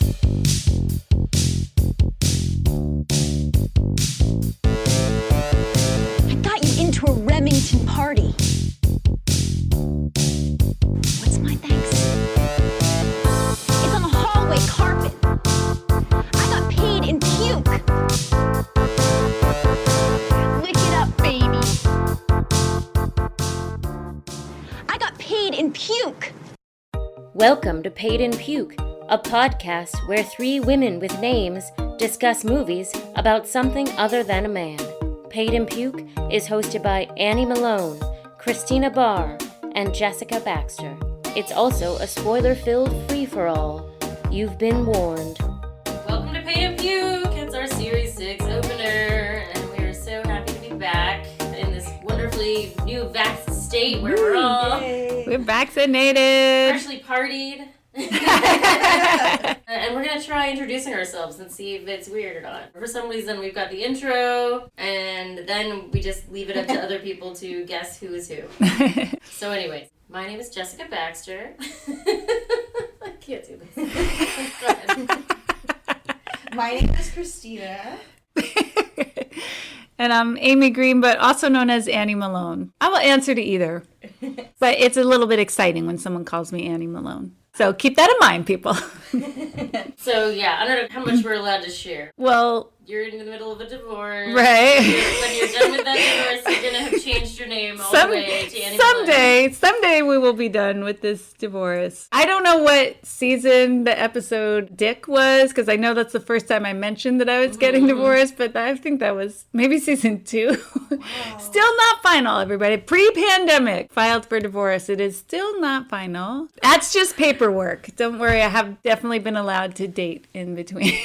I got you into a Remington party. What's my thanks? It's on the hallway carpet. I got paid in puke. Lick it up, baby. I got paid in puke. Welcome to Paid in Puke, a podcast where three women with names discuss movies about something other than a man. Paid in Puke is hosted by Annie Malone, Christina Barr, and Jessica Baxter. It's also a spoiler-filled free-for-all. You've been warned. Welcome to Paid in Puke. It's our Series 6 opener, and we are so happy to be back in this wonderfully new vax state where we're all We're vaccinated. freshly partied. And we're going to try introducing ourselves and see if it's weird or not. For some reason, we've got the intro, and then we just leave it up to other people to guess who is who. So anyways, my name is Jessica Baxter. I can't do this. Go ahead. My name is Christina. And I'm Amy Green, but also known as Annie Malone. I will answer to either. But it's a little bit exciting when someone calls me Annie Malone. So keep that in mind, people. So yeah, I don't know how much we're allowed to share. Well, You're in the middle of a divorce. right. When you're done with that divorce, you're going to have changed your name all the way to Annie Malone. Someday we will be done with this divorce. I don't know what season the episode Dick was, because I know that's the first time I mentioned that I was getting divorced, but I think that was maybe season 2. Wow. Still not final, everybody. Pre-pandemic, filed for divorce. It is still not final. That's just paperwork. Don't worry, I have definitely been allowed to date in between.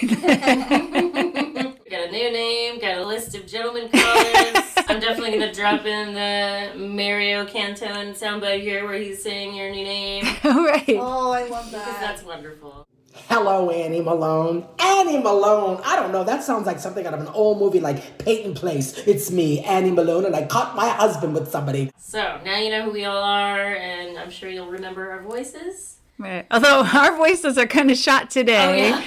Got a new name, got a list of gentleman callers. I'm definitely going to drop in the Mario Cantone soundbite here where he's saying your new name. All right. Oh, I love Because that. that's wonderful. Hello, Annie Malone. Annie Malone. I don't know. That sounds like something out of an old movie like Peyton Place. It's me, Annie Malone, and I caught my husband with somebody. So, now you know who we all are, and I'm sure you'll remember our voices. Right. Although our voices are kind of shot today. Oh,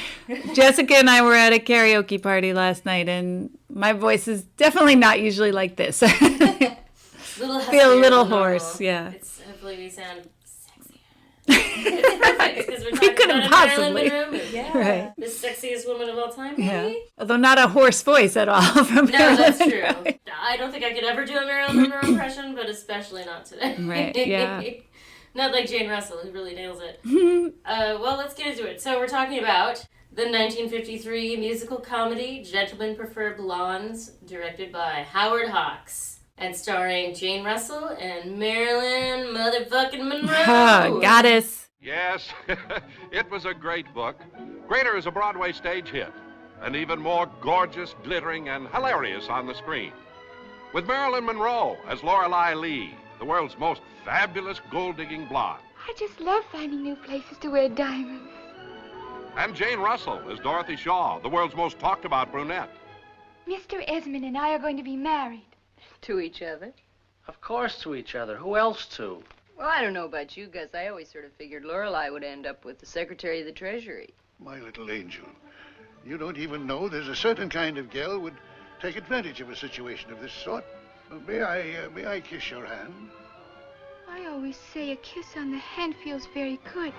Jessica and I were at a karaoke party last night, and my voice is definitely not usually like this. Feel Feel a little hoarse, yeah. It's, hopefully we sound sexy. It's perfect, because we're talking couldn't about possibly. a Marilyn Monroe movie. Yeah. Right. The sexiest woman of all time, Yeah. maybe? Although not a hoarse voice at all. From No, that's Marilyn true. Monroe. I don't think I could ever do a Marilyn Monroe impression, but especially not today. Right, yeah. Not like Jane Russell, who really nails it. Well, let's get into it. So we're talking about the 1953 musical comedy Gentlemen Prefer Blondes, directed by Howard Hawke, and starring Jane Russell and Marilyn motherfucking Monroe. Oh, goddess. Yes, it was a great book. Greater as a Broadway stage hit, and even more gorgeous, glittering, and hilarious on the screen. With Marilyn Monroe as Lorelei Lee, the world's most fabulous gold-digging blonde. I just love finding new places to wear diamonds. And Jane Russell as Dorothy Shaw, the world's most talked-about brunette. Mr. Esmond and I are going to be married. To each other? Of course to each other. Who else to? Well, I don't know about you guys. I always sort of figured Lorelei would end up with the Secretary of the Treasury. My little angel, you don't even know there's a certain kind of gal would take advantage of a situation of this sort. May I kiss your hand? I always say a kiss on the hand feels very good,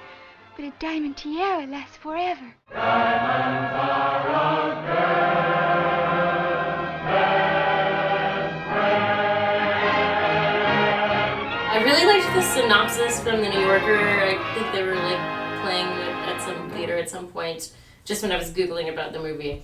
but a diamond tiara lasts forever. I really liked the synopsis from the New Yorker. I think they were like playing it at some theater at some point, just when I was Googling about the movie.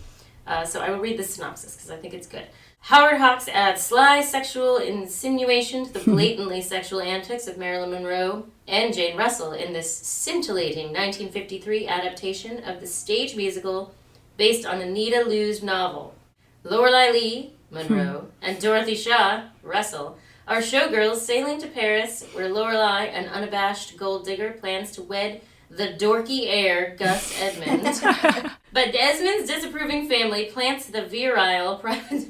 So I will read the synopsis because I think it's good. Howard Hawke adds sly sexual insinuation to the blatantly sexual antics of Marilyn Monroe and Jane Russell in this scintillating 1953 adaptation of the stage musical based on Anita Lou's novel. Lorelei Lee, Monroe, and Dorothy Shaw, Russell, are showgirls sailing to Paris, where Lorelei, an unabashed gold digger, plans to wed the dorky heir, Gus Edmund. But Desmond's disapproving family plants the virile private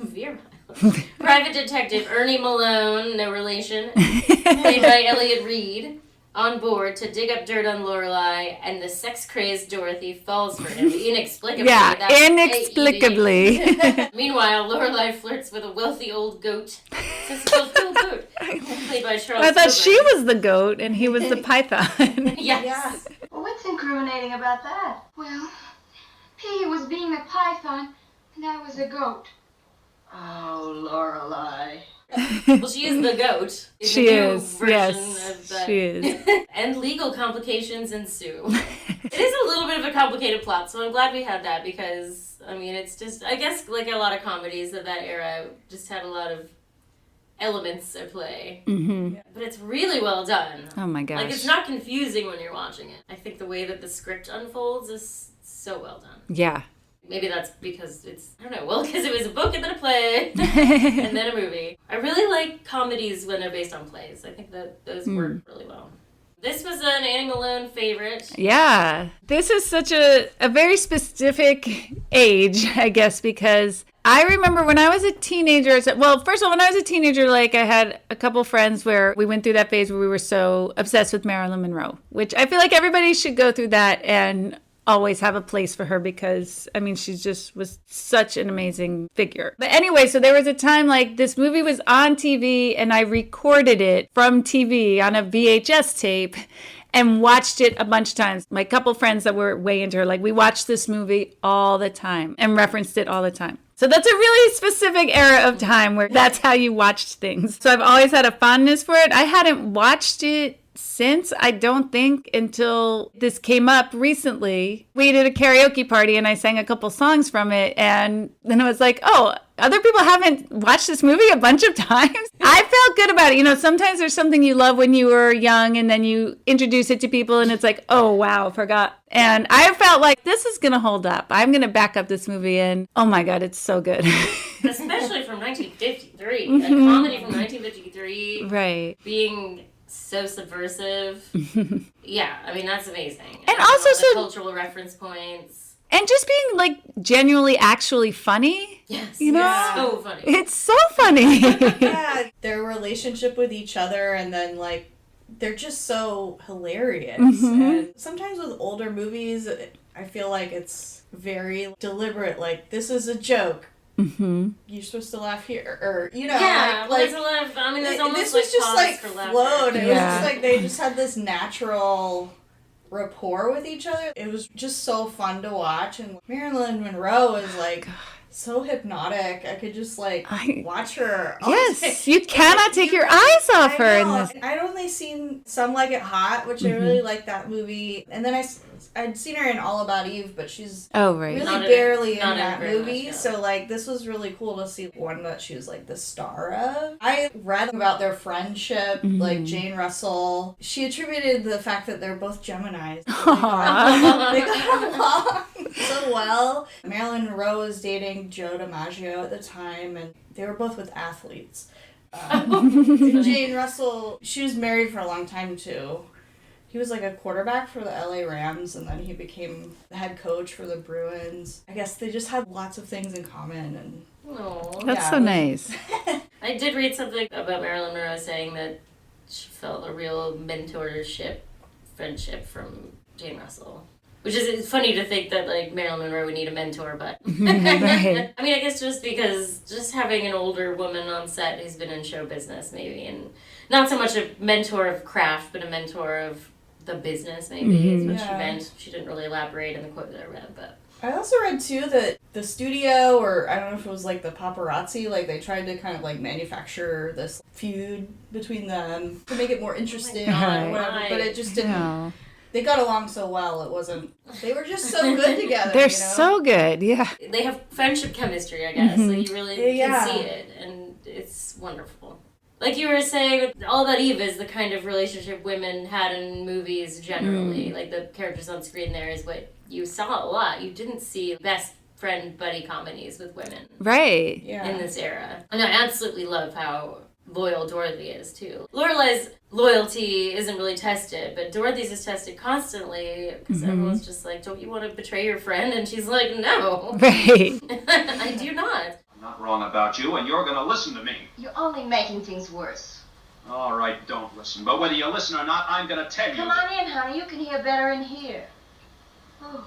detective Ernie Malone, no relation, played by Elliot Reed, on board to dig up dirt on Lorelai, and the sex-crazed Dorothy falls for him inexplicably. Yeah, That's inexplicably. Meanwhile, Lorelai flirts with a wealthy old goat. Old goat. Played by Charles I thought Gilbert. she was the goat and he was the python. Yes. Well, what's incriminating about that? Well, Piggy was being the python, and I was a goat. Oh, Lorelai. Well, she is the goat. She is. Yes, Of that. she is. And legal complications ensue. It is a little bit of a complicated plot, so I'm glad we had that because, I mean, it's just, I guess, like a lot of comedies of that era just had a lot of elements at play. Mm-hmm. But it's really well done. Oh my gosh. Like, it's not confusing when you're watching it. I think the way that the script unfolds is so well done. Yeah. Maybe that's because it's, I don't know, well, because it was a book and then a play and then a movie. I really like comedies when they're based on plays. I think that those work really well. This was an Annie Malone favorite. Yeah. This is such a very specific age, I guess, because I remember when I was a teenager, well, first of all, when I was a teenager, like I had a couple friends where we went through that phase where we were so obsessed with Marilyn Monroe, which I feel like everybody should go through that and always have a place for her because, I mean, she just was such an amazing figure. But anyway, so there was a time like this movie was on TV and I recorded it from TV on a VHS tape and watched it a bunch of times. My couple friends that were way into her, like we watched this movie all the time and referenced it all the time. So that's a really specific era of time where that's how you watched things. So I've always had a fondness for it. I hadn't watched it since, I don't think, until this came up recently. We did a karaoke party and I sang a couple songs from it. And then I was like, oh, other people haven't watched this movie a bunch of times. I felt good about it. You know, sometimes there's something you love when you were young and then you introduce it to people and it's like, oh, wow, forgot. And I felt like this is going to hold up. I'm going to back up this movie and oh my God, it's so good. Especially from 1953. A comedy from 1953. Right. Being so subversive. Yeah, I mean, that's amazing. And also the so cultural reference points. And just being like genuinely actually funny. Yes. You know? Yeah. So funny. It's so funny. Yeah, their relationship with each other and then like they're just so hilarious. And sometimes with older movies, I feel like it's very deliberate. Like, this is a joke. You're supposed to laugh here, or you know, yeah, like there's a lot of, I mean, there's almost this like was just pause like for laughter. flowed. It was just like they just had this natural rapport with each other. It was just so fun to watch, and Marilyn Monroe is like so hypnotic. I could just like watch her. Yes, you cannot take your eyes off her in this. I'd only seen Some Like It Hot, which I really liked that movie, and then I'd seen her in All About Eve, but she's really barely in that movie. So like this was really cool to see one that she was like the star of. I read about their friendship, like Jane Russell. She attributed the fact that they're both Geminis. They got along so well. Marilyn Monroe was dating Joe DiMaggio at the time, and they were both with athletes. Jane Russell, she was married for a long time too. He was like a quarterback for the LA Rams, and then he became the head coach for the Bruins. I guess they just had lots of things in common. And that's so nice. I did read something about Marilyn Monroe saying that she felt a real mentorship, friendship from Jane Russell. Which is, it's funny to think that like Marilyn Monroe would need a mentor, but Right. I mean, I guess just because just having an older woman on set who's been in show business maybe, and not so much a mentor of craft, but a mentor of the business maybe is what she meant. She didn't really elaborate in the quote that I read, but I also read too that the studio, or I don't know if it was like the paparazzi, like they tried to kind of like manufacture this feud between them to make it more interesting or whatever, but it just didn't. No. They got along so well, it wasn't. They were just so good together. They're so good, yeah. They have friendship chemistry, I guess. So you really can see it, and it's wonderful. Like you were saying, All About Eve is the kind of relationship women had in movies generally. Like the characters on screen there is what you saw a lot. You didn't see best friend buddy comedies with women. Right. In this era. And I absolutely love how loyal Dorothy is too. Lorelai's loyalty isn't really tested, but Dorothy's is tested constantly because everyone's just like, don't you want to betray your friend? And she's like, no. Right. I do not. I'm not wrong about you, and you're going to listen to me. You're only making things worse. All right, don't listen. But whether you listen or not, I'm going to tell you. Come on in, honey. You can hear better in here. Oh.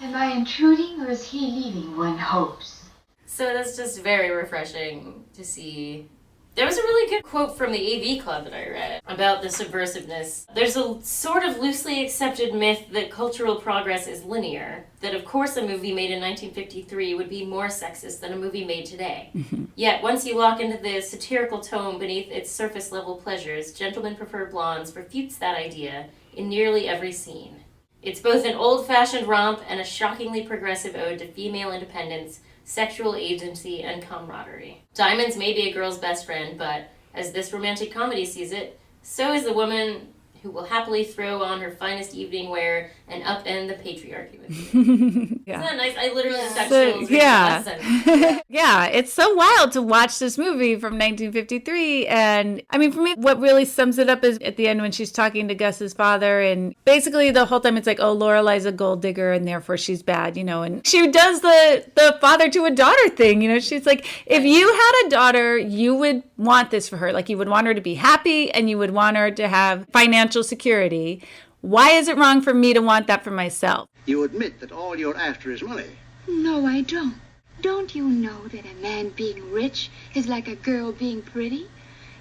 Am I intruding or is he leaving, one hopes? So that's just very refreshing to see. There was a really good quote from the AV Club that I read about the subversiveness. There's a sort of loosely accepted myth that cultural progress is linear, that of course a movie made in 1953 would be more sexist than a movie made today. Yet once you walk into the satirical tone beneath its surface level pleasures, Gentlemen Prefer Blondes refutes that idea in nearly every scene. It's both an old-fashioned romp and a shockingly progressive ode to female independence, sexual agency, and camaraderie. Diamonds may be a girl's best friend, but as this romantic comedy sees it, so is the woman who will happily throw on her finest evening wear and upend the patriarchy with you. Yeah. Isn't that nice? I literally just got chills. Yeah. Yeah, it's so wild to watch this movie from 1953. And I mean, for me, what really sums it up is at the end when she's talking to Gus's father. And basically the whole time it's like, oh, Lorelai's a gold digger and therefore she's bad, you know. And she does the father to a daughter thing, you know. She's like, if you had a daughter, you would want this for her. Like you would want her to be happy and you would want her to have financial security. Why is it wrong for me to want that for myself? You admit that all you're after is money. No, I don't. Don't you know that a man being rich is like a girl being pretty?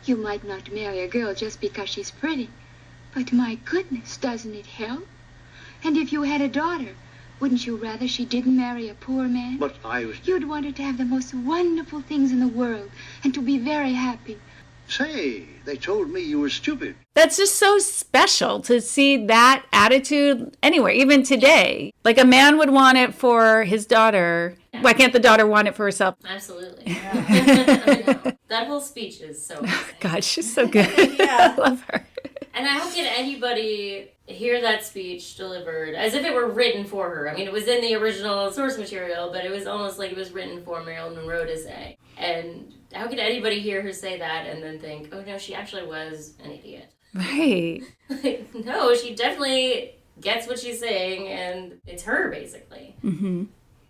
You might not marry a girl just because she's pretty, but my goodness, doesn't it help? And if you had a daughter, wouldn't you rather she didn't marry a poor man? But You'd want her to have the most wonderful things in the world and to be very happy. Say, they told me you were stupid. That's just so special to see that attitude anywhere, even today. Like a man would want it for his daughter. Yeah. Why can't the daughter want it for herself? Absolutely. Yeah. That whole speech is so amazing. God, she's so good. Yeah. I love her. And I don't get anybody hear that speech delivered as if it were written for her. I mean, it was in the original source material, but it was almost like it was written for Marilyn Monroe to say. And how could anybody hear her say that and then think, oh no, she actually was an idiot? Right. Like, no, she definitely gets what she's saying, and it's her, basically. Mm-hmm.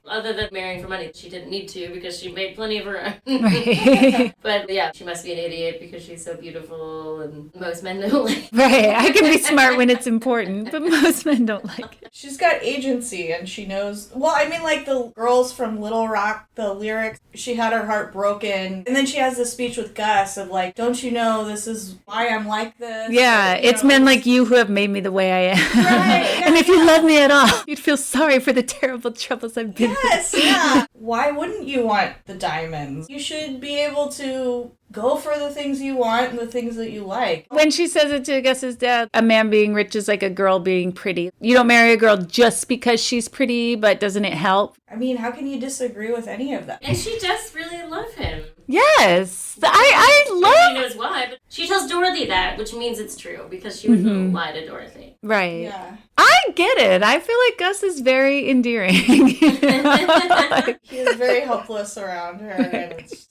Other than marrying for money, she didn't need to because she made plenty of her own. Right. But yeah, she must be an idiot because she's so beautiful and most men don't like. Right. I can be smart when it's important, but most men don't like it. She's got agency and she knows. Well, I mean, like the girls from Little Rock, the lyrics, she had her heart broken. And then she has this speech with Gus of like, don't you know this is why I'm like this? Yeah, or, it's men like you who have made me the way I am. Right. Yeah, and if you love me at all, you'd feel sorry for the terrible troubles I've been through. Yes, yeah. Why wouldn't you want the diamonds? You should be able to go for the things you want and the things that you like. When she says it to Gus's dad, a man being rich is like a girl being pretty. You don't marry a girl just because she's pretty, but doesn't it help? I mean, how can you disagree with any of that? And she does really love him. Yes. I love... She knows why, but she tells Dorothy that, which means it's true, because she wouldn't lie to Dorothy. Right. Yeah. I get it. I feel like Gus is very endearing. You know? He is very helpless around her, and it's...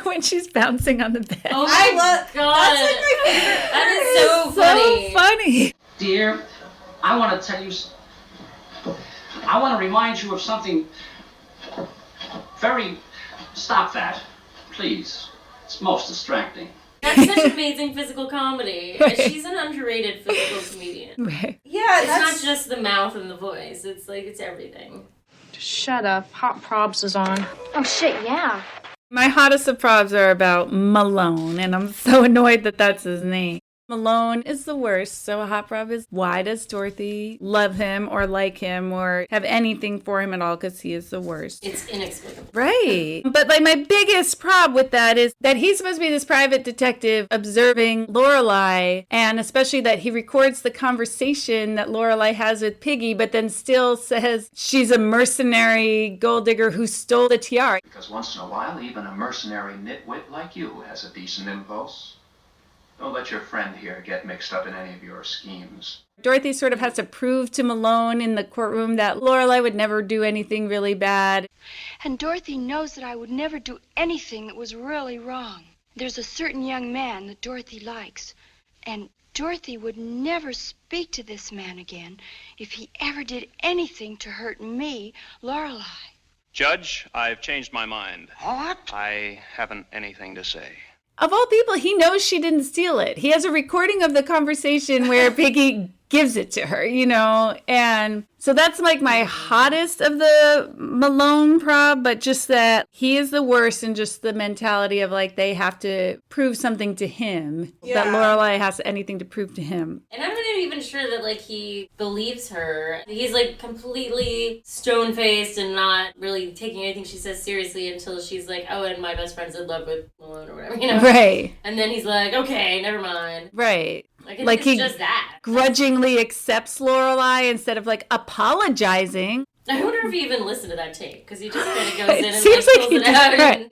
when she's bouncing on the bed. Oh my God. That's like my favorite. That is so funny. So funny. Dear, I want to tell you... I want to remind you of something very... Stop that, please. It's most distracting. That's such amazing physical comedy. Right. She's an underrated physical comedian. Right. Yeah, it's not just the mouth and the voice. It's like, it's everything. Just shut up. Hot Probs is on. Oh, shit, yeah. My hottest of probs are about Malone, and I'm so annoyed that that's his name. Malone is the worst, so a hot prob is, why does Dorothy love him or like him or have anything for him at all, because he is the worst. It's inexplicable. Right. But like my biggest prob with that is that he's supposed to be this private detective observing Lorelai, and especially that he records the conversation that Lorelai has with Piggy, but then still says she's a mercenary gold digger who stole the tiara. Because once in a while, even a mercenary nitwit like you has a decent impulse. Don't let your friend here get mixed up in any of your schemes. Dorothy sort of has to prove to Malone in the courtroom that Lorelai would never do anything really bad. And Dorothy knows that I would never do anything that was really wrong. There's a certain young man that Dorothy likes, and Dorothy would never speak to this man again if he ever did anything to hurt me, Lorelai. Judge, I've changed my mind. What? I haven't anything to say. of all people, he knows she didn't steal it. He has a recording of the conversation where Piggy gives it to her, you know? And so that's like my hottest of the Malone prob, but just that he is the worst and just the mentality of like they have to prove something to him, that Lorelai has anything to prove to him. And I'm not even sure that like he believes her. He's like completely stone-faced and not really taking anything she says seriously until she's like, oh, and my best friend's in love with Malone or whatever, you know? Right. And then he's like, okay, never mind. Right. Like he just that. Grudgingly accepts Lorelai instead of like apologizing. I wonder if he even listened to that tape, because he just kind of goes in and seems like, like pulls he it out. did, right.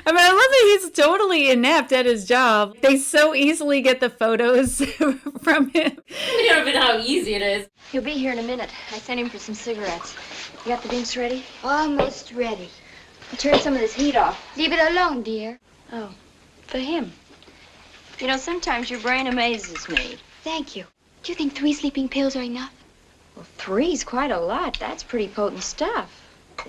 I mean, I love that he's totally inept at his job. They so easily get the photos from him. We don't even know how easy it is. He'll be here in a minute. I sent him for some cigarettes. You got the drinks ready? Almost ready. I'll turn some of this heat off. Leave it alone, dear. Oh, for him. You know, sometimes your brain amazes me. Thank you. Do you think 3 sleeping pills are enough? Well, 3's quite a lot. That's pretty potent stuff.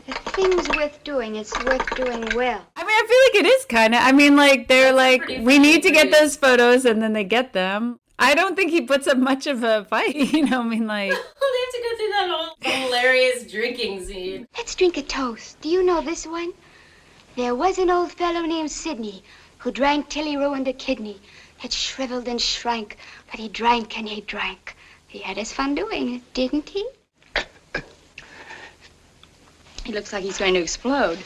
If thing's worth doing, it's worth doing well. I mean, I feel like it is kind of. I mean, like, they're like, we need to get those photos, and then they get them. I don't think he puts up much of a fight, you know, I mean, like. They have to go through that whole hilarious drinking scene. Let's drink a toast. Do you know this one? There was an old fellow named Sidney who drank till he ruined a kidney. It shriveled and shrank, but he drank and he drank. He had his fun doing it, didn't he? He looks like he's going to explode.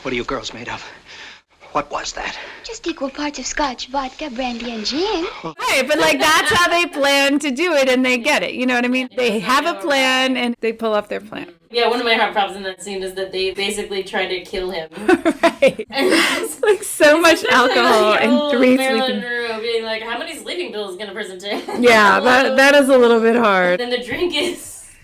What are you girls made of? What was that? Just equal parts of scotch, vodka, brandy, and gin. Right, but like that's how they plan to do it and they get it. You know what I mean? They have a plan and they pull off their plan. Yeah, one of my hot props in that scene is that they basically try to kill him. Right. It's like so much alcohol and 3 Marilyn sleeping. Monroe being like, how many sleeping pills can a person take? Yeah, that is a little bit hard. Then the drink is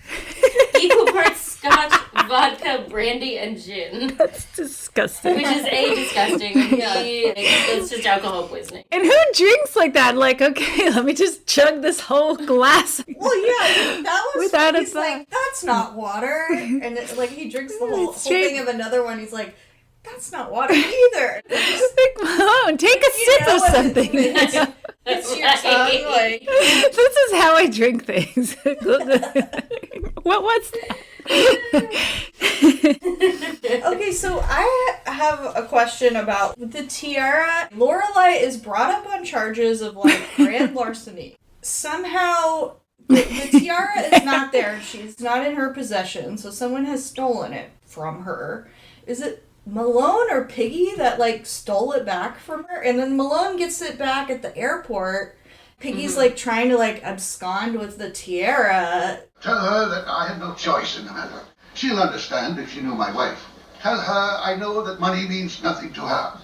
equal parts scotch, vodka, brandy, and gin. That's disgusting. Which is A, disgusting, and B, it's just alcohol poisoning. And who drinks like that? Like, okay, let me just chug this whole glass. Well, yeah, that was without he's like, that's not water. And it's like he drinks the whole thing of another one. He's like, that's not water either. Like, Malone, take a sip of something. It's your tongue, like. This is how I drink things. What was that? Okay, so I have a question about the tiara. Lorelai is brought up on charges of like grand larceny. Somehow the tiara is not there. She's not in her possession, so someone has stolen it from her. Is it Malone or Piggy that like stole it back from her? And then Malone gets it back at the airport. Piggy's like trying to like abscond with the tiara. Tell her that I had no choice in the matter. She'll understand if she knew my wife. Tell her I know that money means nothing to her,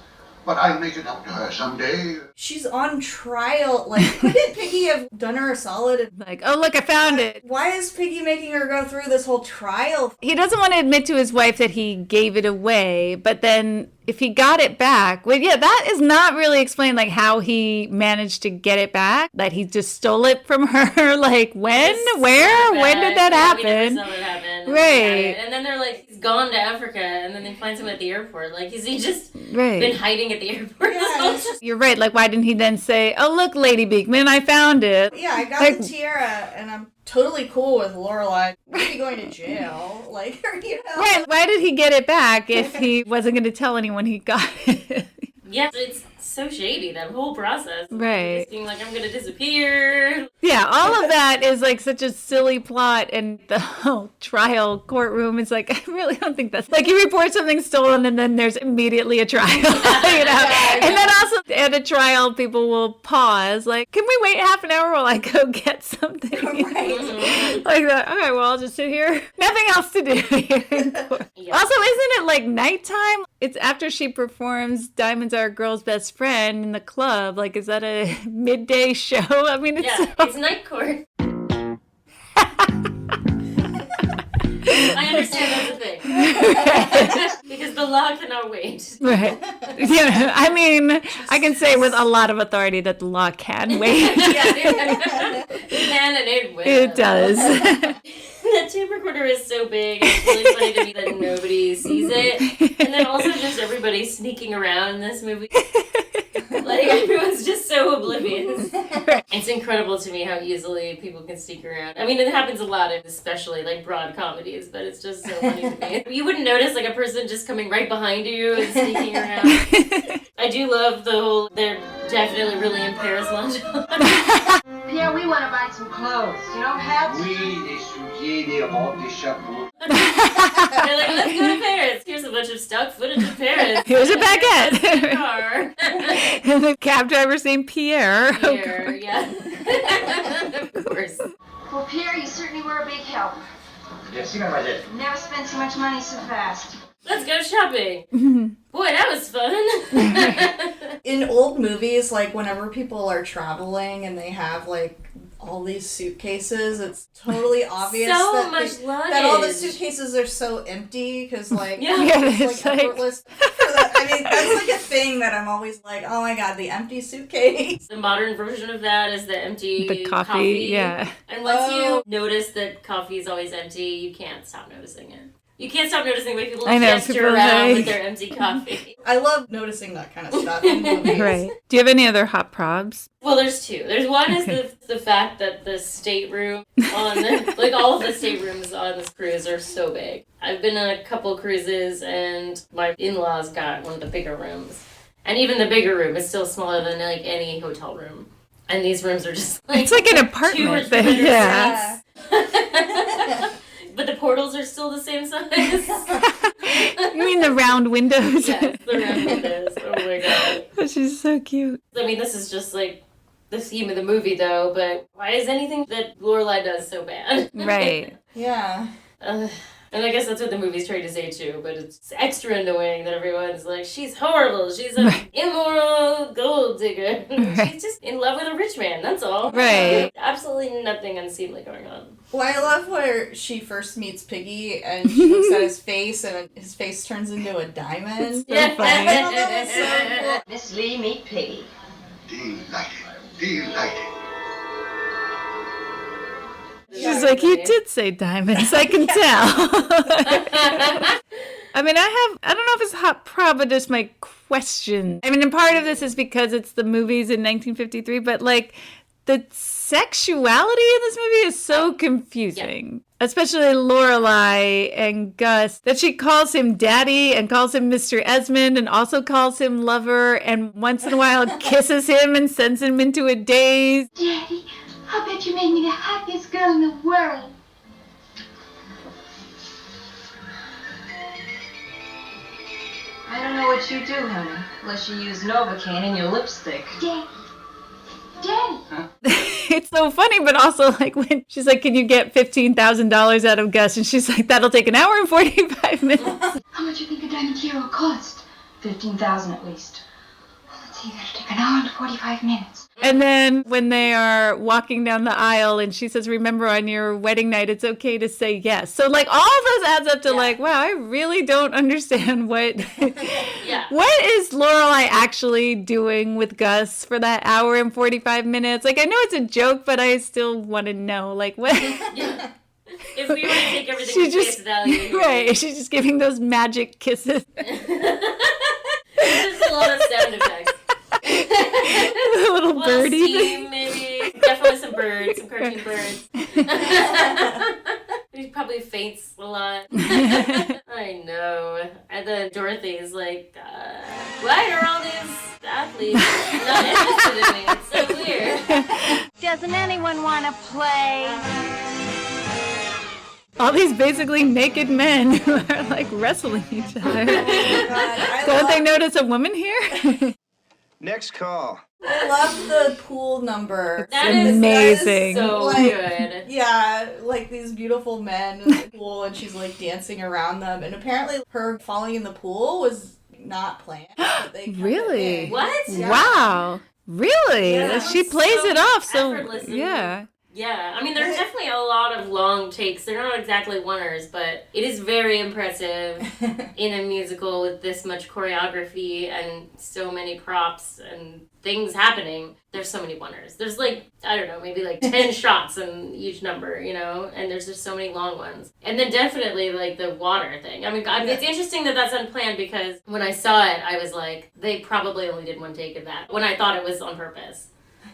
but I'll make it up to her someday. She's on trial. Like, couldn't Piggy have done her a solid? Like, oh, look, I found it. Why is Piggy making her go through this whole trial? He doesn't want to admit to his wife that he gave it away, but then if he got it back, well, yeah, that is not really explained, like how he managed to get it back, that he just stole it from her, like when, where, when did that happen? We never saw it happen. Right. And then they're like, he's gone to Africa, and then they find him at the airport. Like, is he just Right. been hiding at the airport? Yeah, You're right, like why didn't he then say, oh look, Lady Beekman, I found it. Yeah, I got like, the tiara, and I'm totally cool with Lorelai. Maybe going to jail, like, you know. Right, why did he get it back if he wasn't going to tell anyone he got it? Yeah, it's so shady, that whole process. Right. Just being like, I'm gonna disappear. Yeah, all of that is like such a silly plot, and the whole trial courtroom is like, I really don't think that's like you report something stolen and then there's immediately a trial, you know? And then also at a trial, people will pause, like, can we wait half an hour while I go get something? Right. Like that. Okay, well, I'll just sit here. Nothing else to do here in court. Yeah. Also, isn't it like nighttime? It's after she performs Diamonds Are a Girl's Best Friend in the club. Like, is that a midday show? I mean, it's it's night court. I understand that's a thing. Because the law cannot wait. Right. Yeah, I mean, I can say with a lot of authority that the law can wait. It can and it will. It does. That tape recorder is so big. It's really funny to me that nobody sees it. And then also just everybody sneaking around in this movie. Like, everyone's just so oblivious. It's incredible to me how easily people can sneak around. I mean, it happens a lot, especially, like, broad comedies, but it's just so funny to me. You wouldn't notice, like, a person just coming right behind you and sneaking around. I do love the whole, they're definitely really in Paris lunch. Pierre, we want to buy some clothes. You know, hats? Oui, des souliers, des robes, des chapeaux. They're like, let's go to Paris. Here's a bunch of stock footage of Paris. Here's a baguette. Car. And the cab driver's named Pierre. Pierre, yeah. Of course. Well, Pierre, you certainly were a big help. Merci, mademoiselle. Never spent so much money so fast. Let's go shopping. Boy, that was fun. In old movies, like, whenever people are traveling and they have, like, all these suitcases, it's totally obvious that all the suitcases are so empty because, like, it's like effortless. I mean, that's like a thing that I'm always like, oh my god, the empty suitcase. The modern version of that is the empty the coffee. Yeah. And once you notice that coffee is always empty, you can't stop noticing it. You can't stop noticing the way people gesture around with their empty coffee. I love noticing that kind of stuff in movies. Right. Do you have any other hot probs? Well, there's two. There's one is the fact that the stateroom like all of the staterooms on this cruise are so big. I've been on a couple cruises and my in-laws got one of the bigger rooms. And even the bigger room is still smaller than like any hotel room. And these rooms are just like it's like an apartment thing. Yeah. But the portals are still the same size. You mean the round windows? Yes, the round windows. Oh my god. Oh, she's so cute. I mean, this is just like the theme of the movie, though, but why is anything that Lorelai does so bad? Right. Yeah. And I guess that's what the movie's trying to say, too, but it's extra annoying that everyone's like, she's horrible, she's an immoral gold digger. Right. She's just in love with a rich man, that's all. Right. Absolutely nothing unseemly going on. Well, I love where she first meets Piggy and she looks at his face and his face turns into a diamond. It's so funny. That was so cool. Miss Lee, meet Piggy. Delighted. She's like, you did say diamonds, I can tell. I mean, I don't know if it's hot prob, but just my question. I mean, and part of this is because it's the movies in 1953, but like the sexuality in this movie is so confusing. Yeah. Especially Lorelai and Gus, that she calls him daddy and calls him Mr. Esmond and also calls him lover and once in a while kisses him and sends him into a daze. Daddy, I bet you made me the happiest girl in the world. I don't know what you do, honey, unless you use Novocaine in your lipstick. Daddy. Huh? It's so funny, but also like when she's like, can you get $15,000 out of Gus? And she's like, that'll take an hour and 45 minutes. How much do you think a diamond hero will cost? $15,000 at least. Let's see, that'll take an hour and 45 minutes. And then when they are walking down the aisle and she says, remember on your wedding night, it's okay to say yes. So like all of those adds up to like, wow, I really don't understand what is Lorelai actually doing with Gus for that hour and 45 minutes? Like, I know it's a joke, but I still want to know, like, what? Yeah. If we were to take everything at face value. Right, she's just giving those magic kisses. There's a lot of sound effects. A little birdie steam, maybe. Definitely some birds, some cartoon birds. He probably faints a lot. I know. And then Dorothy's like, why are all these athletes not interested in me? It's so weird. Doesn't anyone want to play? All these basically naked men who are like wrestling each other. Don't they notice a woman here? Next call. I love the pool number. That is amazing. That is so good. Yeah, like these beautiful men in the pool and she's like dancing around them. And apparently her falling in the pool was not planned. But they really? What? Yeah. Wow. Really? Yeah, she plays so it off. So effortlessly. yeah. Yeah, I mean, there's definitely a lot of long takes. They're not exactly oneers, but it is very impressive in a musical with this much choreography and so many props and things happening. There's so many oneers. There's like, I don't know, maybe like 10 shots in each number, you know? And there's just so many long ones. And then definitely like the water thing. I mean, it's interesting that that's unplanned because when I saw it, I was like, they probably only did one take of that when I thought it was on purpose.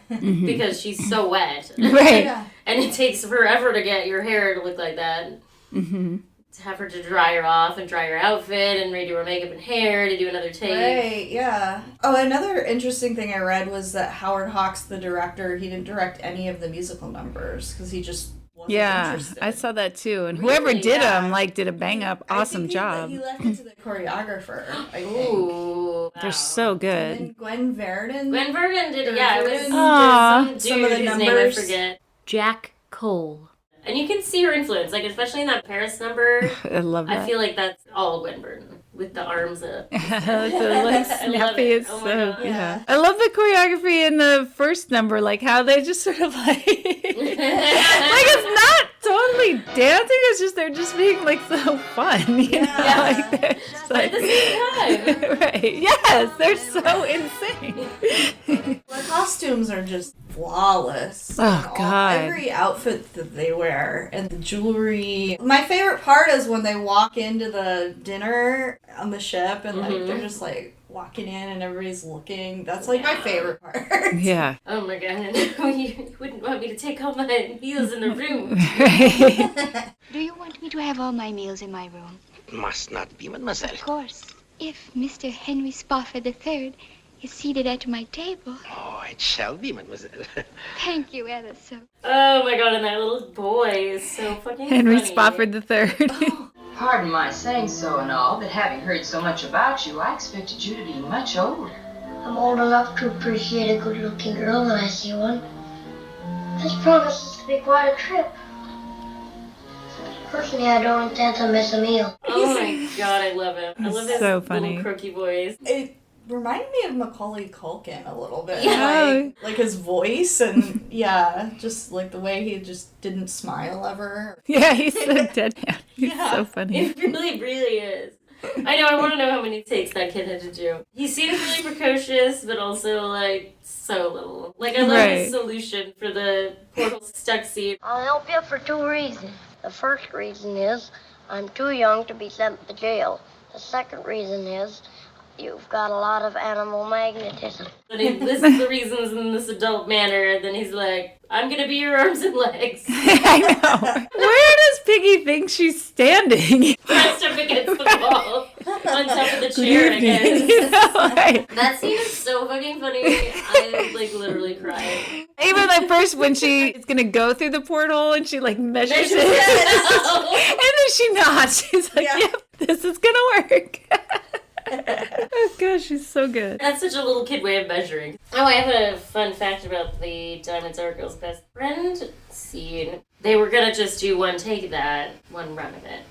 Mm-hmm. Because she's so wet. Right. And it takes forever to get your hair to look like that. Mm-hmm. To have her to dry her off and dry her outfit and redo her makeup and hair to do another take. Right, yeah. Oh, another interesting thing I read was that Howard Hawke's the director. He didn't direct any of the musical numbers because he just wasn't interested. I saw that too. And whoever did them, like, did a bang-up awesome job. He left it to the choreographer, I think. Ooh. They're so good. And Gwen Verdon. Gwen Verdon did, yeah. It was some of the numbers. Name I forget. Jack Cole. And you can see her influence, like especially in that Paris number. I love that. I feel like that's all Gwen Verdon with the arms up. The like snappy. It's oh so yeah. I love the choreography in the first number, like how they just sort of like it's not totally dancing. It's just they're just being like so fun, you know. Like they're just like, at the same time, right? Yes, they're so insane. The costumes are just flawless. Oh God! Every outfit that they wear and the jewelry. My favorite part is when they walk into the dinner on the ship and like they're just like walking in and everybody's looking. That's like my favorite part. Yeah. Oh my God! You wouldn't want me to take all my meals in the room. Do you want me to have all my meals in my room? Must not be, mademoiselle. Of course. If Mr. Henry Spofford III is seated at my table. Oh, it shall be, mademoiselle. Thank you ever so. Oh my God, and that little boy is so fucking Henry funny. Spofford III. Oh, pardon my saying so and all, but having heard so much about you, I expected you to be much older. I'm old enough to appreciate a good-looking girl when I see one. This promises to be quite a trip. Personally, I don't intend to miss a meal. Oh my God, I love him. I love his so funny. little croaky voice. It reminded me of Macaulay Culkin a little bit. Yeah. Like his voice and just like the way he just didn't smile ever. Yeah, he's so dead man. He's so funny. It really, really is. I know, I want to know how many takes that kid had to do. He seems really precocious, but also, like, so little. Like, I love his solution for the portal stuck seat. I'll help you for 2 reasons. The first reason is I'm too young to be sent to jail. The second reason is you've got a lot of animal magnetism. And he lists the reasons in this adult manner, and then he's like, I'm gonna be your arms and legs. I know. Where does Piggy think she's standing? Pressed up against the wall, on top of the chair, I guess. You know, like, that scene is so fucking funny. I, like, literally cried. even at first when she is going to go through the portal and she, like, measures it. And then she nods. She's like, yep, this is going to work. Oh gosh, she's so good. That's such a little kid way of measuring. Oh, I have a fun fact about the Diamonds Are Girl's Best Friend scene. They were gonna just do one take of that, one run of it.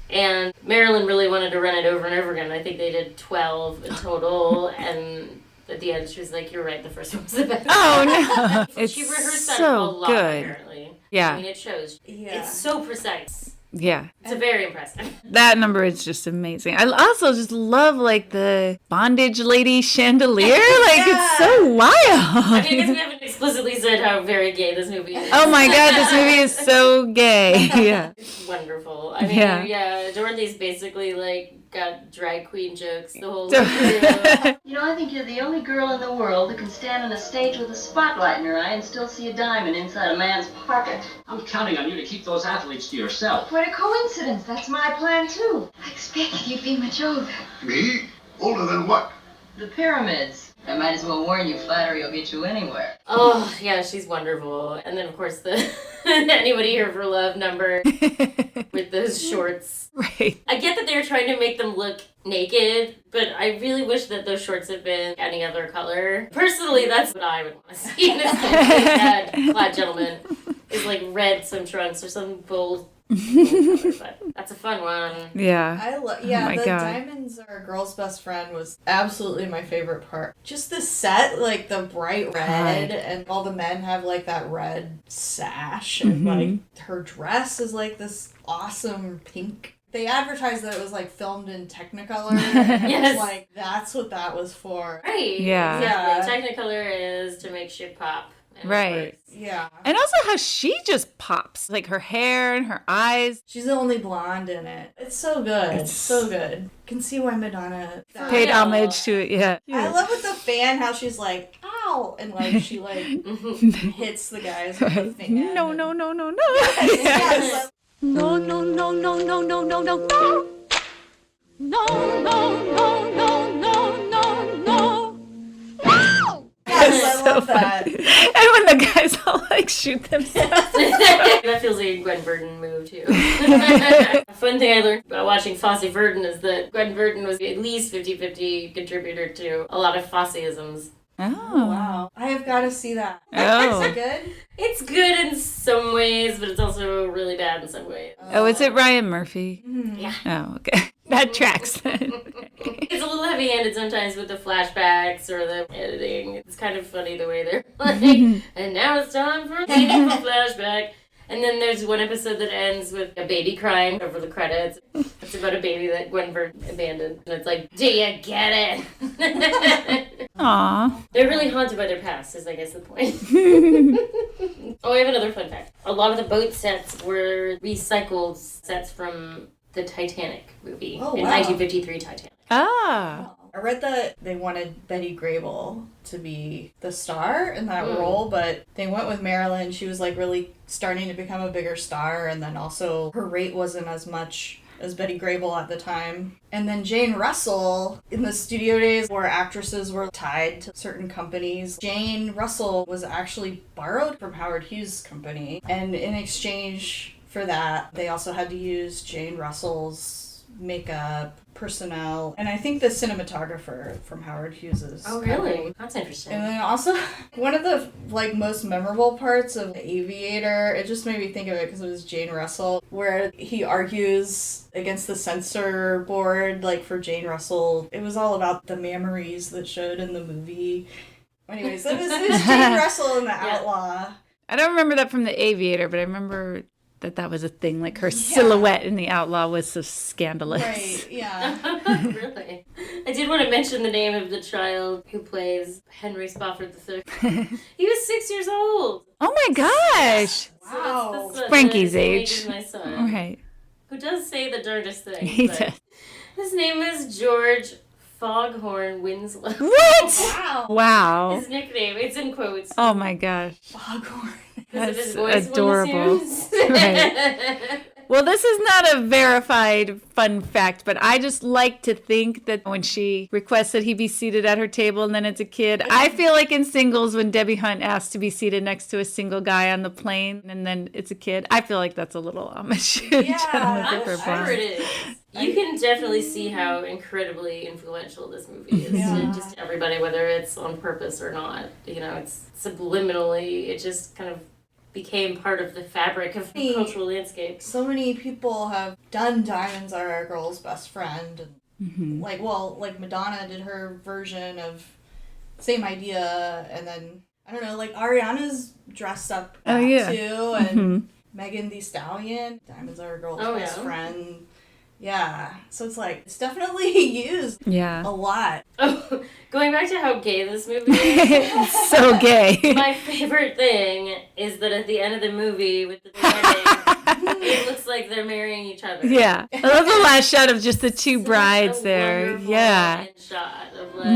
And Marilyn really wanted to run it over and over again. I think they did 12 in total, and at the end she was like, you're right, the first one was the best. Oh no. It's she rehearsed so that a lot, good. apparently. Yeah. I mean, it shows. Yeah. It's so precise. Yeah. It's very impressive. That number is just amazing. I also just love, like, the bondage lady chandelier. Like, it's so wild. I mean, I guess we haven't explicitly said how very gay this movie is. Oh my God, this movie is so gay. Yeah. It's wonderful. I mean, yeah, Dorothy's basically, like, got drag queen jokes the whole time. You know, I think you're the only girl in the world that can stand on a stage with a spotlight in her eye and still see a diamond inside a man's pocket. I'm counting on you to keep those athletes to yourself. What a coincidence. That's my plan, too. I expected you'd be much older. Me? Older than what? The pyramids. I might as well warn you, flattery will get you anywhere. Oh, yeah, she's wonderful. And then, of course, the Anybody Here for Love number with those shorts. Right. I get that they're trying to make them look naked, but I really wish that those shorts had been any other color. Personally, that's what I would want to see in this clad gentleman. Is like red swim trunks or some bold color, but that's a fun one. Yeah. The Diamonds Are a Girl's Best Friend was absolutely my favorite part. Just the set, like the bright red, and all the men have like that red sash, and like her dress is like this awesome pink. They advertised that it was like filmed in Technicolor. And yes. Like that's what that was for. Right. Yeah. Exactly. Technicolor is to make shit pop. Right. Yeah. And also how she just pops. Like her hair and her eyes. She's the only blonde in it. It's so good. It's so good. Can see why Madonna paid homage to it, yeah. I love with the fan how she's like, ow! And like she like hits the guys with the fan. No. Yes. No, no, no, no, no, no, no, no, no. No, no, no, no, no, no, no. Yes, I love that. And when the guys all like shoot themselves. That feels like a Gwen Verdon move too. A fun thing I learned about watching Fosse Verdon is that Gwen Verdon was at least 50-50 contributor to a lot of Fosseisms. Oh. Wow. I have got to see that. Oh. Is it good? It's good in some ways, but it's also really bad in some ways. Oh, is it Ryan Murphy? Mm-hmm. Yeah. Oh, okay. That tracks then. It's a little heavy-handed sometimes with the flashbacks or the editing. It's kind of funny the way they're like, and now it's time for a meaningful flashback. And then there's one episode that ends with a baby crying over the credits. It's about a baby that Gwen Verdon abandoned. And it's like, do you get it? Aww. They're really haunted by their past, is I guess the point. Oh, I have another fun fact. A lot of the boat sets were recycled sets from the Titanic movie in 1953 Titanic. Ah. I read that they wanted Betty Grable to be the star in that role, but they went with Marilyn. She was like really starting to become a bigger star, and then also her rate wasn't as much as Betty Grable at the time. And then Jane Russell, in the studio days where actresses were tied to certain companies, Jane Russell was actually borrowed from Howard Hughes' company. And in exchange for that, they also had to use Jane Russell's makeup, personnel, and I think the cinematographer from Howard Hughes's. Oh, really? That's interesting. And then also, one of the like most memorable parts of The Aviator, it just made me think of it because it was Jane Russell, where he argues against the censor board, like for Jane Russell. It was all about the memories that showed in the movie. Anyways, it was Jane Russell in The Outlaw. I don't remember that from The Aviator, but I remember that was a thing. Like her silhouette in The Outlaw was so scandalous. Right, yeah. Really? I did want to mention the name of the child who plays Henry Spofford III. He was 6 years old. Oh my gosh. Wow. So that's Frankie's the age. of my son. Right. Who does say the darndest thing. He does. His name is George Foghorn Winslow. What? Wow. His nickname. It's in quotes. Oh my gosh. Foghorn. That's adorable. Right. Well, this is not a verified fun fact, but I just like to think that when she requests that he be seated at her table and then it's a kid, I feel like in Singles when Debbie Hunt asked to be seated next to a single guy on the plane and then it's a kid, I feel like that's a little homage. I'm sure it is. You can definitely see how incredibly influential this movie is to just everybody, whether it's on purpose or not. You know, it's subliminally, it just kind of became part of the fabric of the cultural landscape. So many people have done Diamonds Are a Girl's Best Friend. And like Madonna did her version of same idea, and then, I don't know, like Ariana's dressed up too, and Megan Thee Stallion, Diamonds Are a Girl's Best Friend. Yeah, so it's definitely used a lot. Oh, going back to how gay this movie is. It's so gay. My favorite thing is that at the end of the movie with the wedding, it looks like they're marrying each other. Yeah. I love the last shot of just the two brides there. Yeah. Shot of like,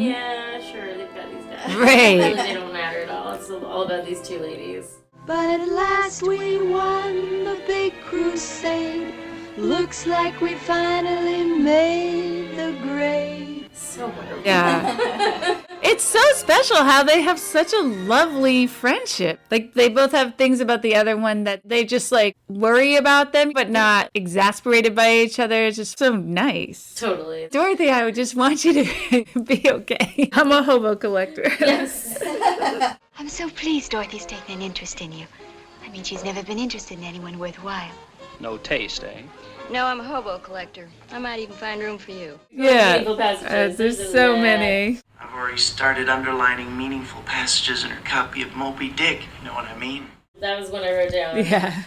yeah, sure, they've got these guys. Right. Really, they don't matter at all. It's all about these two ladies. But at last we won the big crusade. Looks like we finally made the grade. So wonderful. Yeah. It's it's so special how they have such a lovely friendship. Like, they both have things about the other one that they just, like, worry about them, but not exasperated by each other. It's just so nice. Totally. Dorothy, I would just want you to be okay. I'm a hobo collector. Yes. I'm so pleased Dorothy's taken an interest in you. I mean, she's never been interested in anyone worthwhile. No taste, eh? No, I'm a hobo collector. I might even find room for you. Yeah, there's so many. I've already started underlining meaningful passages in her copy of Moby Dick, if you know what I mean. That was what I wrote down. Yeah.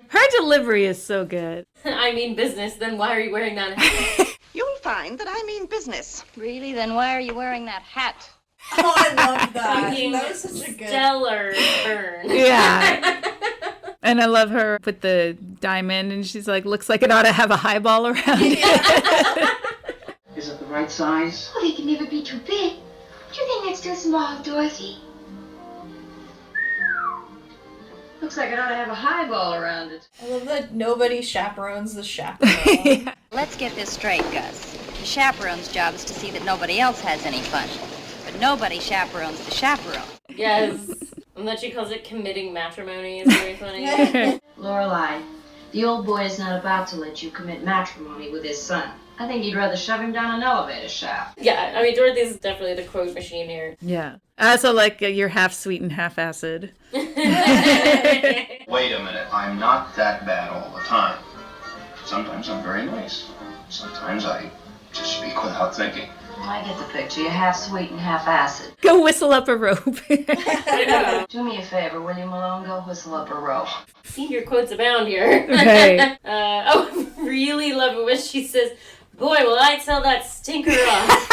Her delivery is so good. I mean business, then why are you wearing that hat? You'll find that I mean business. Really? Then why are you wearing that hat? Oh, I love that. Fucking That was such a good... stellar burn. Yeah. And I love her with the diamond, and she's like, looks like it ought to have a highball around it. Is it the right size? Oh, they can never be too big. Do you think that's too small, Dorothy? Looks like it ought to have a highball around it. I love that nobody chaperones the chaperone. Let's get this straight, Gus. The chaperone's job is to see that nobody else has any fun. But nobody chaperones the chaperone. Yes. And that she calls it committing matrimony is very funny. Lorelai, the old boy is not about to let you commit matrimony with his son. I think you'd rather shove him down an elevator shaft. Yeah, I mean, Dorothy's definitely the quote machine here. Yeah. I also like you're half sweet and half acid. Wait a minute, I'm not that bad all the time. Sometimes I'm very nice. Sometimes I just speak without thinking. I get the picture. You're half sweet and half acid. Go whistle up a rope. Do me a favor, will you, Malone? Go whistle up a rope. Your quotes abound here. Right. I really love it when she says, boy, will I tell that stinker off.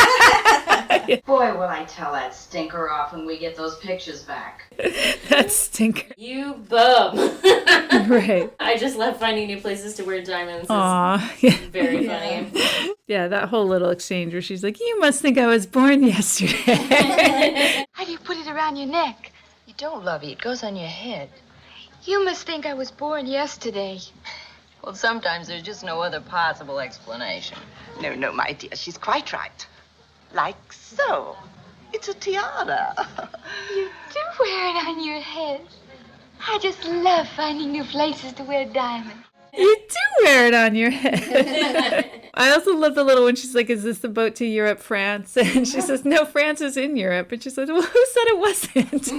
Boy, will I tell that stinker off when we get those pictures back. That stinker. You bum. Right. I just love finding new places to wear diamonds. Aw. It's very funny. Yeah, that whole little exchange where she's like, you must think I was born yesterday. How do you put it around your neck? You don't, Lovey. It goes on your head. You must think I was born yesterday. Well, sometimes there's just no other possible explanation. No, my dear, she's quite right. Like so. It's a tiara. You do wear it on your head. I just love finding new places to wear diamonds. You do wear it on your head. I also love the little one. She's like, is this the boat to Europe, France? And she says, no, France is in Europe. And she says, well, who said it wasn't?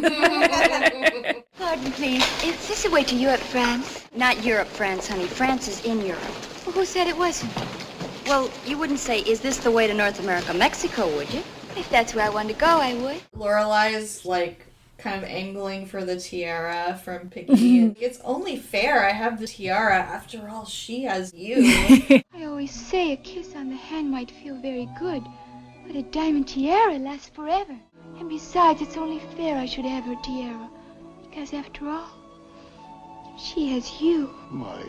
Pardon, please. Is this the way to Europe, France? Not Europe, France, honey. France is in Europe. Well, who said it wasn't? Well, you wouldn't say, is this the way to North America, Mexico, would you? If that's where I wanted to go, I would. Lorelai is like kind of angling for the tiara from Piggy. And it's only fair I have the tiara. After all, she has you. I always say a kiss on the hand might feel very good, but a diamond tiara lasts forever. And besides, it's only fair I should have her tiara, because after all, she has you. My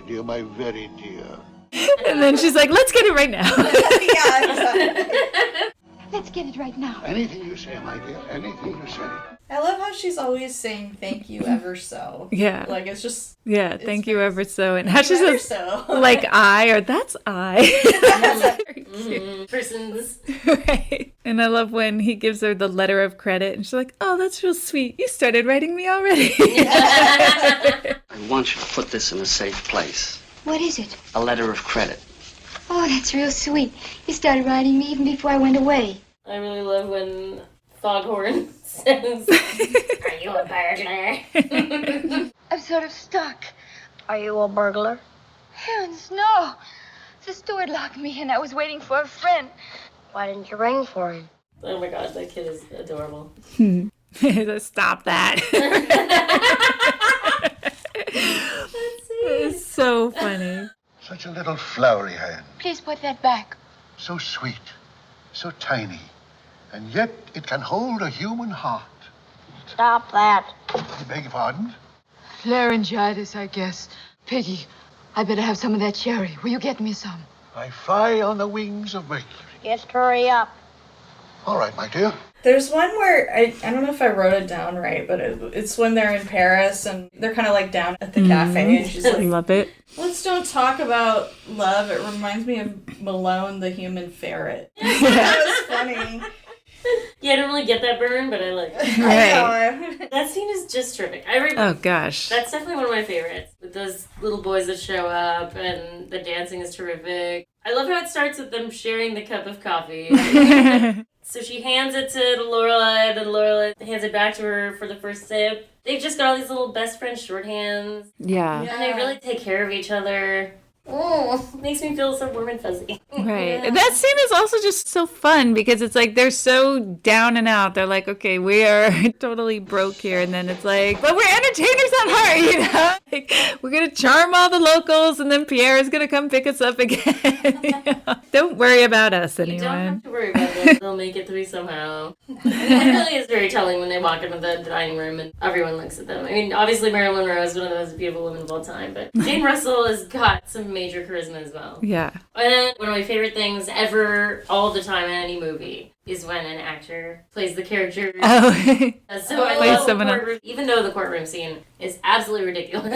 dear, my very dear. And then she's like, let's get it right now. Yeah, exactly. Let's get it right now. Anything you say, my dear, anything you say. I love how she's always saying thank you ever so. Yeah. Like, it's just... Yeah, thank you ever so. And how she ever says, so. like I, or that's I. Persons. Right. And I love when he gives her the letter of credit, and she's like, oh, that's real sweet. You started writing me already. I want you to put this in a safe place. What is it? A letter of credit. Oh, that's real sweet. You started writing me even before I went away. I really love when Foghorn says, are you a burglar? I'm sort of stuck. Are you a burglar? Heavens, no. The steward locked me in. I was waiting for a friend. Why didn't you ring for him? Oh my god, that kid is adorable. Stop that. It's so funny. Such a little flowery hand. Please put that back. So sweet, so tiny, and yet it can hold a human heart. Stop that. I beg your pardon? Laryngitis, I guess. Piggy, I better have some of that cherry. Will you get me some? I fly on the wings of Mercury. Just hurry up. All right, my dear. There's one where, I don't know if I wrote it down right, but it's when they're in Paris and they're kind of like down at the cafe and she's like, love it. Let's don't talk about love. It reminds me of Malone the human ferret. That was funny. Yeah, I don't really get that burn, but I like it. Right. That scene is just terrific. Oh, gosh. That's definitely one of my favorites. With those little boys that show up, and the dancing is terrific. I love how it starts with them sharing the cup of coffee. So she hands it to Lorelai, then Lorelai hands it back to her for the first sip. They've just got all these little best friend shorthands. Yeah. And they really take care of each other. Oh, makes me feel so warm and fuzzy. Right. Yeah. And that scene is also just so fun because it's like they're so down and out. They're like, okay, we are totally broke here. And then it's like, but we're entertainers at heart, you know? Like, we're going to charm all the locals and then Pierre is going to come pick us up again. You know? Don't worry about us, anyone. You don't have to worry about them. They'll make it through somehow. It really is very telling when they walk into the dining room and everyone looks at them. I mean, obviously Marilyn Monroe is one of the most beautiful women of all time, but Jane Russell has got some major charisma as well. Yeah. And then one of my favorite things ever, all the time in any movie, is when an actor plays the character. Oh. So I love the courtroom, even though the courtroom scene is absolutely ridiculous.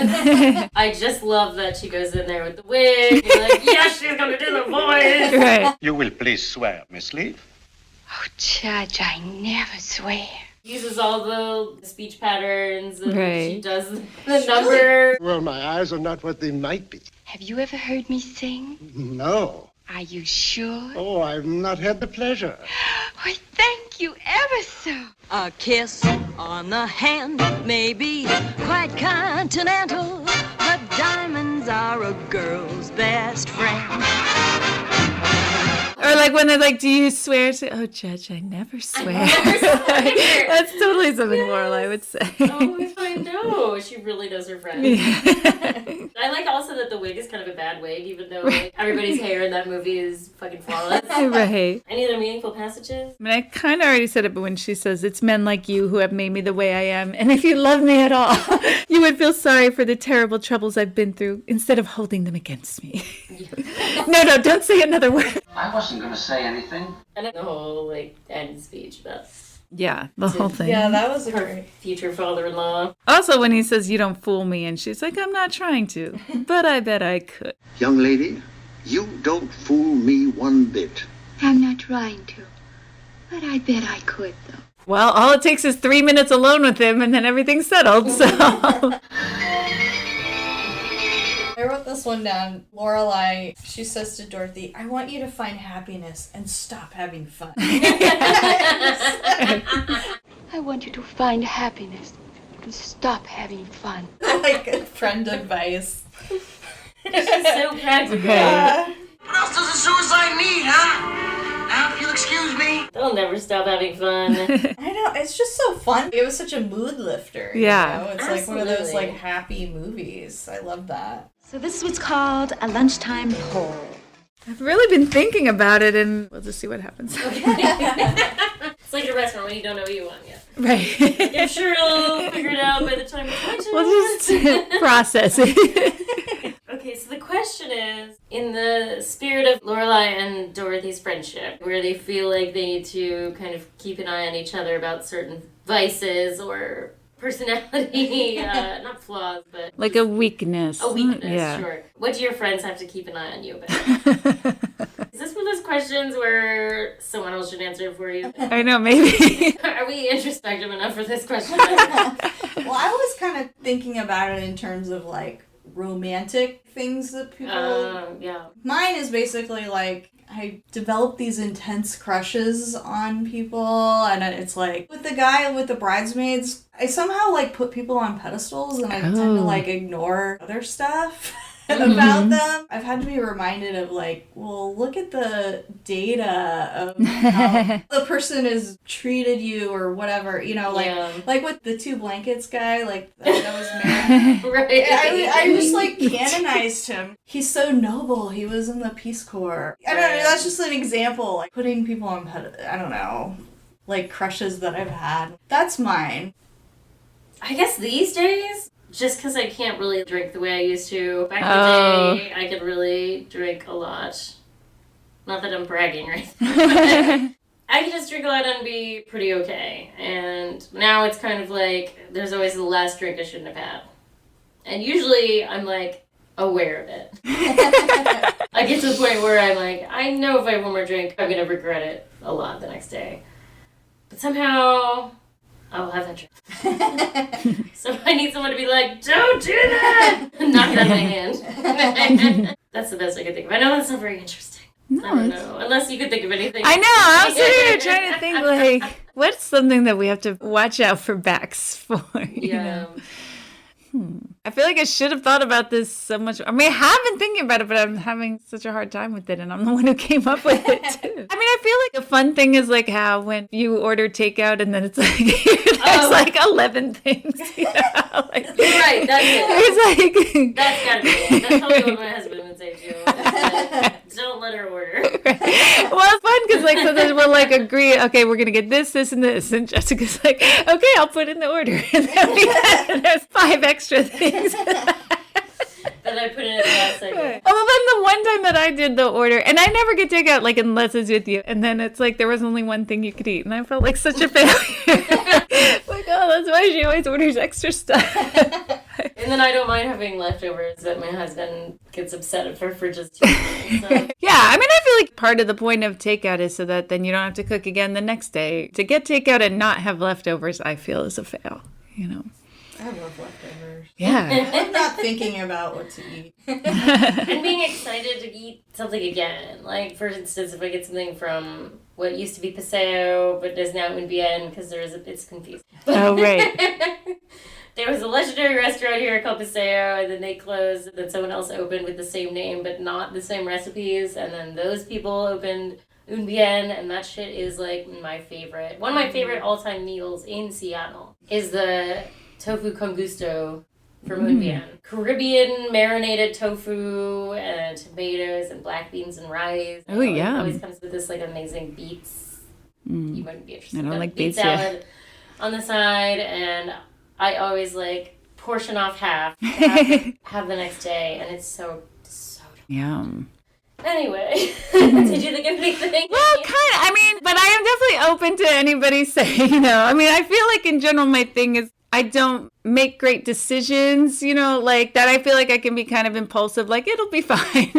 I just love that she goes in there with the wig. You're like, yes, she's going to do the voice. Right. You will please swear, Miss Lee. Oh, Judge, I never swear. Uses all the speech patterns. And Right. She does the number. Well, my eyes are not what they might be. Have you ever heard me sing? No. Are you sure? Oh, I've not had the pleasure. Why, thank you ever so. A kiss on the hand may be quite continental, but diamonds are a girl's best friend. Or like when they're like, do you swear to... Oh, Judge, I never swear. That's totally something Lorelai would say. Oh, I know. She really does her friend. Yeah. I like also that the wig is kind of a bad wig, even though like, everybody's hair in that movie is fucking flawless. Right. Any other meaningful passages? I mean, I kind of already said it, but when she says, it's men like you who have made me the way I am, and if you love me at all, you would feel sorry for the terrible troubles I've been through instead of holding them against me. No, don't say another word. I wasn't going to say anything. And the whole, like, end speech about... Yeah, the whole thing. Yeah, that was a her great... future father-in-law. Also, when he says, you don't fool me, and she's like, I'm not trying to, but I bet I could. Young lady, you don't fool me one bit. I'm not trying to. But I bet I could, though. Well, all it takes is 3 minutes alone with him, and then everything's settled, so... I wrote this one down. Lorelai, she says to Dorothy, I want you to find happiness and stop having fun. I want you to find happiness and stop having fun. Like good friend advice. She's so practical. What else does a suicide need, huh? Now, if you'll excuse me. They'll never stop having fun. I know, it's just so fun. It was such a mood lifter. Yeah. You know? It's like one of those like happy movies. I love that. So this is what's called a lunchtime poll. I've really been thinking about it, and we'll just see what happens. It's like a restaurant when you don't know what you want yet. Right. Like, I'm sure you'll figure it out by the time it's my turn. We'll just process it. Okay, so the question is, in the spirit of Lorelai and Dorothy's friendship, where they feel like they need to kind of keep an eye on each other about certain vices or personality, not flaws, but... Like a weakness. A weakness, yeah. Sure. What do your friends have to keep an eye on you about? Is this one of those questions where someone else should answer it for you? I know, maybe. Are we introspective enough for this question? Well, I was kind of thinking about it in terms of like romantic things that people... yeah. Mine is basically like, I develop these intense crushes on people, and it's like, with the guy with the bridesmaids, I somehow like put people on pedestals, and I tend to like ignore other stuff about them. I've had to be reminded of like, well, look at the data of how the person has treated you or whatever, you know, like with the two blankets guy, like that was married. Right. I just like canonized him. He's so noble. He was in the Peace Corps. I don't know. That's just an example. Like putting people on I don't know, like crushes that I've had. That's mine. I guess these days, just because I can't really drink the way I used to. Back in the day, I could really drink a lot. Not that I'm bragging or anything. I could just drink a lot and be pretty okay. And now it's kind of like, there's always the last drink I shouldn't have had. And usually I'm like aware of it. I get to the point where I'm like, I know if I have one more drink, I'm going to regret it a lot the next day. But somehow I will have that dream. So I need someone to be like, don't do that! Knock it out of my hand. That's the best I can think of. I know that's not very interesting. No, I don't know. Unless you could think of anything. I know. I was sitting here trying to think, like, what's something that we have to watch out for backs for? You know? I feel like I should have thought about this so much. I mean, I have been thinking about it, but I'm having such a hard time with it, and I'm the one who came up with it, too. I mean, I feel like a fun thing is, like, how when you order takeout and then it's like, there's, like, 11 things, you know? Like, right, that's it. It's like... That's gotta be it. That's probably what my husband would say, too. Like, don't let her order. Well, it's fun because, like, sometimes we'll, like, agree, okay, we're going to get this, this, and this. And Jessica's like, okay, I'll put in the order. And then there's 5 extra things. That I put in at the last second. Right. Well, then the one time that I did the order, and I never get takeout, like, unless it's with you. And then it's like there was only one thing you could eat. And I felt like such a failure. Like, oh, that's why she always orders extra stuff. And then I don't mind having leftovers, but my husband gets upset if our fridge is too full. So. Yeah, I mean, I feel like part of the point of takeout is so that then you don't have to cook again the next day. To get takeout and not have leftovers, I feel is a fail, you know. I love leftovers. Yeah. I'm not thinking about what to eat. And being excited to eat something again. Like, for instance, if I get something from what used to be Paseo, but is now Un Bien, because it's confusing. Oh, right. There was a legendary restaurant here called Paseo, and then they closed, and then someone else opened with the same name, but not the same recipes, and then those people opened Un Bien, and that shit is, like, my favorite. One of my favorite all-time meals in Seattle is the tofu con gusto from Un Bien. Caribbean marinated tofu and tomatoes and black beans and rice. Oh, yeah. It always comes with this, like, amazing beets. You wouldn't be interested. I don't like beet beets salad on the side, and I always, like, portion off half to have the next day, and it's so Yum. Anyway, did you think of anything? Well, kind of. I mean, but I am definitely open to anybody saying, you know, I mean, I feel like in general my thing is I don't make great decisions, you know, like that. I feel like I can be kind of impulsive, like it'll be fine,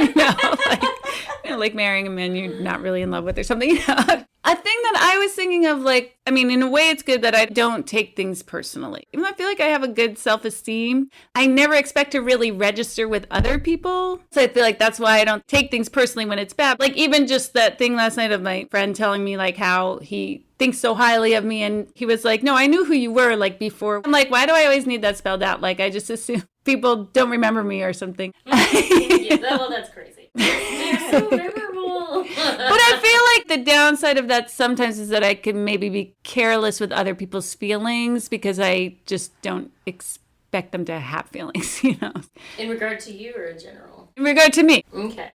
like marrying a man you're not really in love with or something, you know. A thing that I was thinking of, like, I mean, in a way it's good that I don't take things personally. Even though I feel like I have a good self-esteem, I never expect to really register with other people. So I feel like that's why I don't take things personally when it's bad. Like even just that thing last night of my friend telling me like how he thinks so highly of me, and he was like, no, I knew who you were like before. I'm like, why do I always need that spelled out? Like I just assume people don't remember me or something. Yeah, well, that's crazy. You're so memorable. But I feel like the downside of that sometimes is that I can maybe be careless with other people's feelings because I just don't expect them to have feelings, you know. In regard to you or in general? In regard to me. Okay.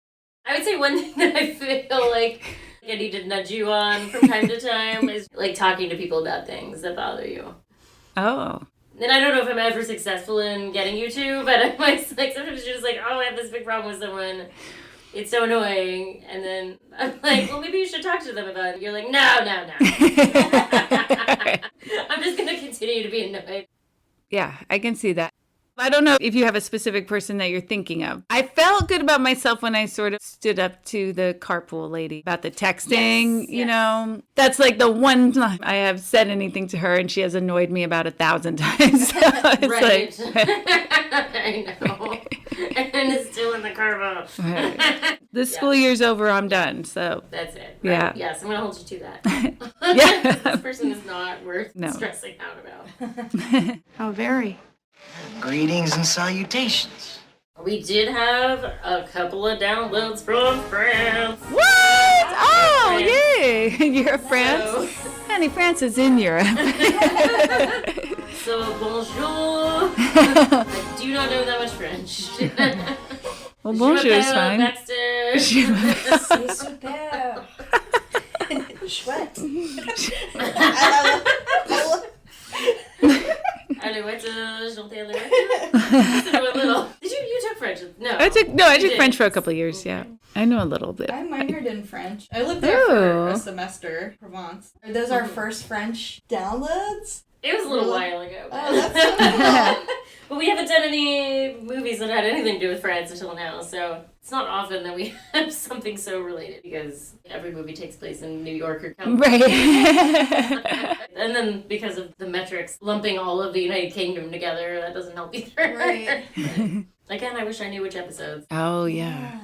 I would say one thing that I feel like I need to nudge you on from time to time is like talking to people about things that bother you. Oh. And I don't know if I'm ever successful in getting you to, but I'm like sometimes you're just like, oh, I have this big problem with someone. It's so annoying. And then I'm like, well, maybe you should talk to them about it. You're like, no. I'm just going to continue to be annoyed. Yeah, I can see that. I don't know if you have a specific person that you're thinking of. I felt good about myself when I sort of stood up to the carpool lady about the texting, you know. That's like the one time I have said anything to her and she has annoyed me about 1,000 times. So it's right. Like, I know. And it's still in the carbo. Right. This school year's over, I'm done. So that's it. Right? Yeah. Yes, I'm going to hold you to that. Yeah. This person is not worth stressing out about. How very. Greetings and salutations. We did have a couple of downloads from France. What? Oh, yay. You're France? Honey, France is in Europe. So, bonjour. I do not know that much French. Well, bonjour is fine. Baxter. C'est super. Chouette. Alouette, chanter alouette. A little. You took French? No. I took French for a couple of years, yeah. I know a little bit. I minored in French. I lived there for a semester, Provence. Those are first French downloads. It was a little while ago. Oh, that's so cool. But we haven't done any movies that had anything to do with France until now, so it's not often that we have something so related, because every movie takes place in New York or California. Right. And then because of the metrics, lumping all of the United Kingdom together, that doesn't help either. Right. Again, I wish I knew which episodes. Oh, yeah.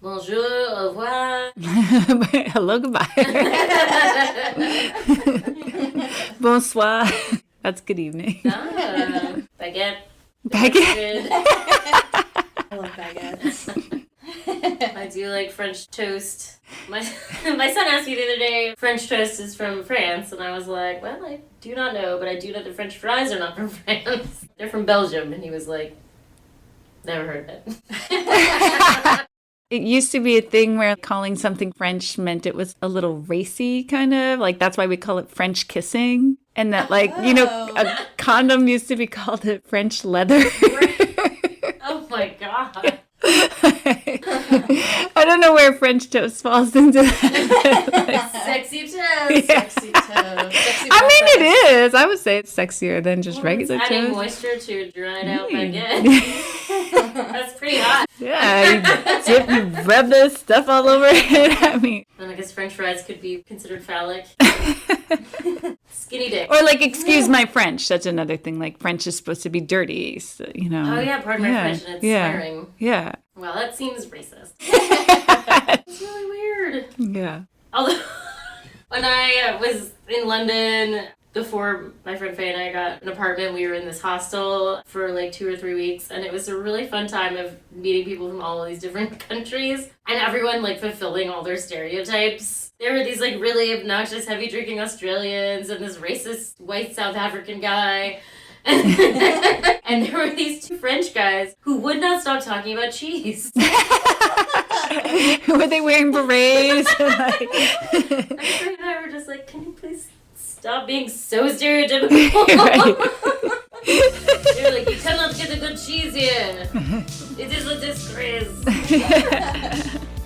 Bonjour, au revoir. Hello, goodbye. Bonsoir. That's good evening. Baguette. Baguette. I love baguettes. I do like French toast. My son asked me the other day, French toast is from France, and I was like, well, I do not know, but I do know the French fries are not from France. They're from Belgium, and he was like, never heard of it. It used to be a thing where calling something French meant it was a little racy, kind of. Like, that's why we call it French kissing. And that, like, you know, a condom used to be called a French leather. Oh, my God. I don't know where French toast falls into that. Sexy toast. Yeah. Sexy toast. Sexy I mean, it is. I would say it's sexier than just regular it's toast. adding moisture to a dried out baguette. That's pretty hot. Yeah, you rub the stuff all over it. I mean, And I guess French fries could be considered phallic. Skinny dick. or like, excuse my French. That's another thing. Like, French is supposed to be dirty, so, you know. Oh, yeah, pardon my French, and it's swearing. Yeah. Well, that seems racist. It's really weird. Yeah. Although, when I was in London, before my friend Faye and I got an apartment, we were in this hostel for like 2 or 3 weeks, and it was a really fun time of meeting people from all of these different countries, and everyone like fulfilling all their stereotypes. There were these like really obnoxious heavy drinking Australians and this racist white South African guy. And there were these 2 French guys who would not stop talking about cheese. Were they wearing berets? And Frank and I were just like, can you please stop being so stereotypical? They were like, you cannot get a good cheese here. It is a disgrace.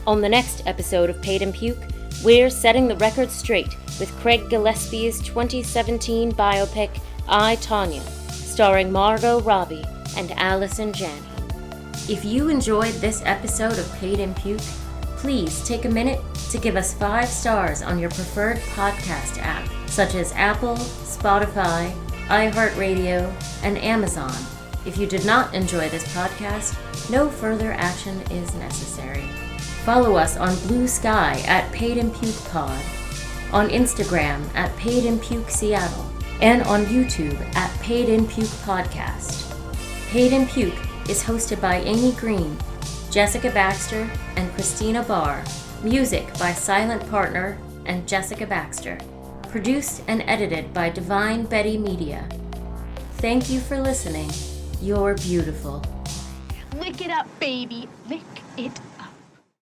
On the next episode of Paid and Puke, we're setting the record straight with Craig Gillespie's 2017 biopic, I, Tonya, starring Margot Robbie and Allison Janney. If you enjoyed this episode of Paid and Puke, please take a minute to give us 5 stars on your preferred podcast app, such as Apple, Spotify, iHeartRadio, and Amazon. If you did not enjoy this podcast, no further action is necessary. Follow us on Blue Sky at Paid and Puke Pod, on Instagram at Paid and Puke Seattle, and on YouTube at Paid and Puke Podcast. Paid and Puke is hosted by Amy Green, Jessica Baxter, and Christina Barr. Music by Silent Partner and Jessica Baxter. Produced and edited by Divine Betty Media. Thank you for listening. You're beautiful. Lick it up, baby. Lick it